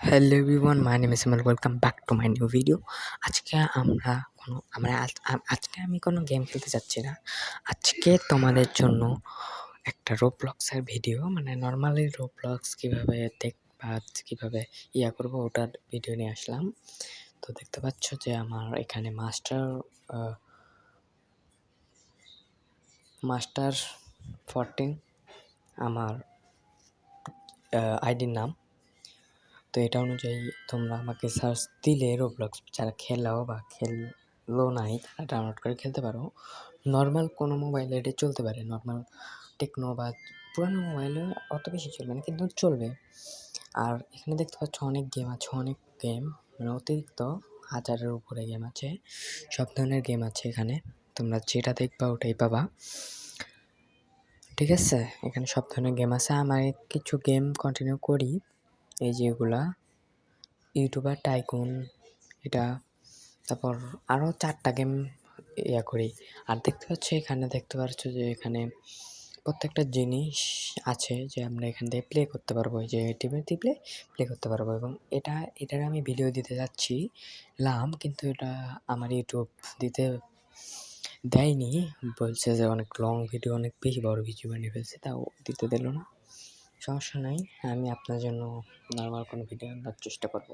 Hello everyone, my name is Shimul. Welcome back to my new video. আজকে আমি কোনো game খেলতে যাচ্ছি না। আজকে তোমাদের জন্য একটা রোবলক্সের ভিডিও, মানে নর্মালি রোবলক্স কীভাবে দেখবা, কীভাবে করবো ওটার ভিডিও নিয়ে আসলাম। তো দেখতে পাচ্ছ যে আমার এখানে মাস্টার 14 আমার আইডির নাম। তো এটা অনুযায়ী তোমরা আমাকে সার্চ দিলে রোবলক্স যারা খেলাও বা খেললো নাই তারা ডাউনলোড করে খেলতে পারো। নর্মাল কোনো মোবাইলে এটা চলতে পারে, নর্মাল টেকনো বা পুরানো মোবাইলে অত বেশি চলবে না, কিন্তু চলবে। আর এখানে দেখতে পাচ্ছ অনেক গেম আছে, মানে অতিরিক্ত 1000-এর উপরে গেম আছে। সব ধরনের গেম আছে এখানে, তোমরা যেটা দেখবা ওটাই পাবা, ঠিক আছে? এখানে সব ধরনের গেম আছে। আমার কিছু গেম কন্টিনিউ করি, এই যে এগুলা ইউটিউবার টাইকুন, এটা, তারপর আরও 4টা গেম করি। আর দেখতে পাচ্ছ যে এখানে প্রত্যেকটা জিনিস আছে যে আমরা এখান থেকে প্লে করতে পারবো, এই যে টিপে টিপলে প্লে করতে পারবো। এবং এটার আমি ভিডিও দিতে যাচ্ছি কিন্তু এটা আমার ইউটিউব দিতে দেয়নি, বলছে যে অনেক লং ভিডিও, অনেক বেশি বড় ভিডিও বানিয়ে ফেলছে, তাও দিতে দিল না। সমস্যা নাই, আমি আপনার জন্য নর্মাল কোনো ভিডিও আনার চেষ্টা করব,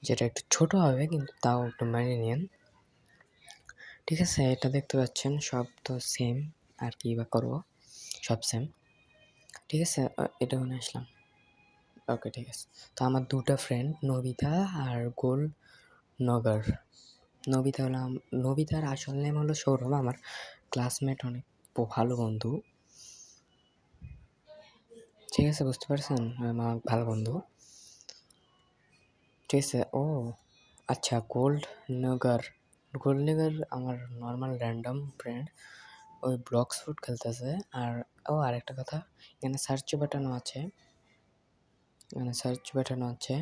যেটা একটু ছোট হবে, কিন্তু তাও একটু মেনে নিন, ঠিক আছে? এটা দেখতে পাচ্ছেন সব তো সেম, আর কি বা করবো, সব সেম, ঠিক আছে? এটা মনে আসলাম, ওকে, ঠিক আছে। তো আমার 2টা ফ্রেন্ড, নবিতা আর নগর। নবিতার আসল নেম হলো সৌরভ, আমার ক্লাসমেট, অনেক ভালো বন্ধু, ঠিক আছে? বুঝতে পারছেন, আমার ভালো বন্ধু, ঠিক আছে? ও আচ্ছা, নগর আমার নর্মাল র্যান্ডম ফ্রেন্ড, ওই ব্লক্স ফুড খেলতেছে। আর আরেকটা কথা, এখানে সার্চ বাটনও আছে,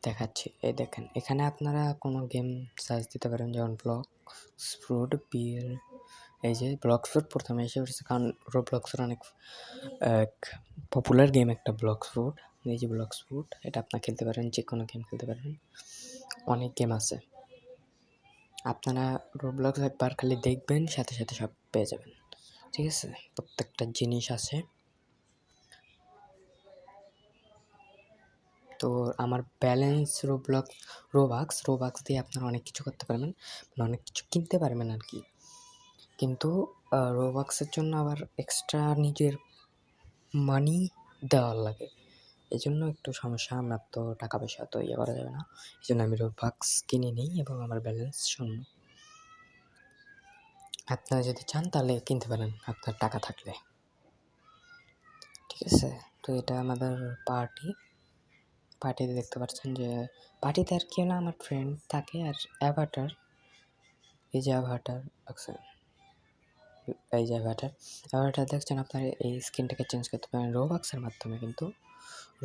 দেখাচ্ছি, এই দেখেন, এখানে আপনারা কোনো গেম সার্চ দিতে পারেন, যেমন ব্লক্স ফ্রুট বিল। এই যে ব্লক্স ফ্রুট প্রথমে এসে পড়েছে, কারণ রোবলক্সের অনেক পপুলার গেম একটা ব্লক্স ফ্রুট। এই যে ব্লক্স ফ্রুট, এটা আপনারা খেলতে পারেন, যে কোনো গেম খেলতে পারেন, অনেক গেম আছে। আপনারা রোবলক্স একবার খালি দেখবেন, সাথে সাথে সব পেয়ে যাবেন, ঠিক আছে? প্রত্যেকটা জিনিস আছে। তো আমার ব্যালেন্স রোবাক্স দিয়ে আপনারা অনেক কিছু করতে পারবেন, মানে অনেক কিছু কিনতে পারবেন আর কি। কিন্তু রোবাক্সের জন্য আবার এক্সট্রা নিজের মানি দেওয়ার লাগে, এই জন্য একটু সমস্যা। আমার তো টাকা পয়সা তো করা যাবে না, এই জন্য আমি রোবাক্স কিনে নিই এবং আমার ব্যালেন্স শূন্য। আপনারা যদি চান তাহলে কিনতে পারেন আপনার টাকা থাকলে, ঠিক আছে? তো এটা আমাদের পার্টিতে দেখতে পাচ্ছেন যে পার্টিতে আর কেউ না, আমার ফ্রেন্ড থাকে আর অ্যাভাটার, এই যে অ্যাভাটার দেখছেন। আপনার এই স্কিনটাকে চেঞ্জ করতে পারেন রোবাক্সের মাধ্যমে, কিন্তু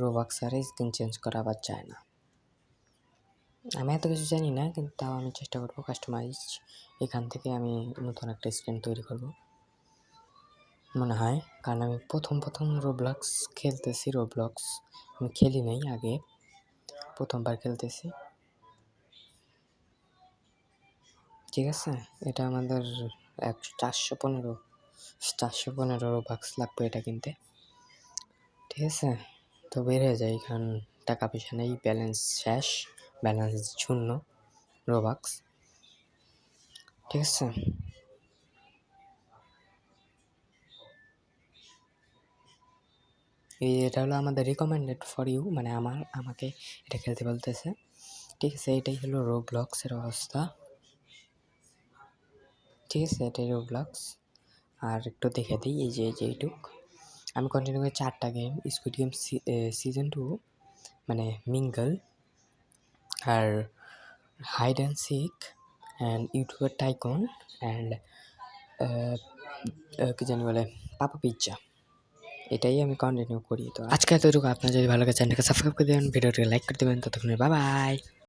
রোবাক্স আর স্কিন চেঞ্জ করা আবার যায় না। আমি এত কিছু জানি না, কিন্তু তাও আমি চেষ্টা করবো কাস্টমাইজ, এখান থেকে আমি নতুন একটা স্কিন তৈরি করব মনে হয়, কারণ আমি প্রথম রোবলক্স খেলতেছি। আমি খেলি নাই আগে, প্রথমবার খেলতেছি, ঠিক আছে? এটা আমাদের 415 রোবক্স লাগবে এটা কিনতে, ঠিক আছে? তো বের হয়ে যায়, কারণ টাকা পয়সা নেই, ব্যালেন্স শেষ, ব্যালেন্স শূন্য রোবক্স, ঠিক আছে? এটা হলো আমাদের রিকমেন্ডেড ফর ইউ, মানে আমাকে এটা খেলতে বলতেছে, ঠিক আছে? এটাই হলো রোবলক্সের অবস্থা, ঠিক আছে? এটাই রোবলক্স। আর একটু দেখে দিই, এই যে এইটুক আমি কন্টিনিউ করি 4টা গেম, স্কুইড গেম সিজন 2, মানে মিঙ্গল, আর hide and seek, and YouTuber tycoon, and কি জানি বলে, পাপা পিজ্জা। এটাই আমি কন্টিনিউ করি। তো আজকে এতটুকু, আপনার যদি ভালো লাগে চ্যানেলকে সাবস্ক্রাইব করে দেবেন, ভিডিওটি লাইক করে দেবেন। ততক্ষণে বাই বাই।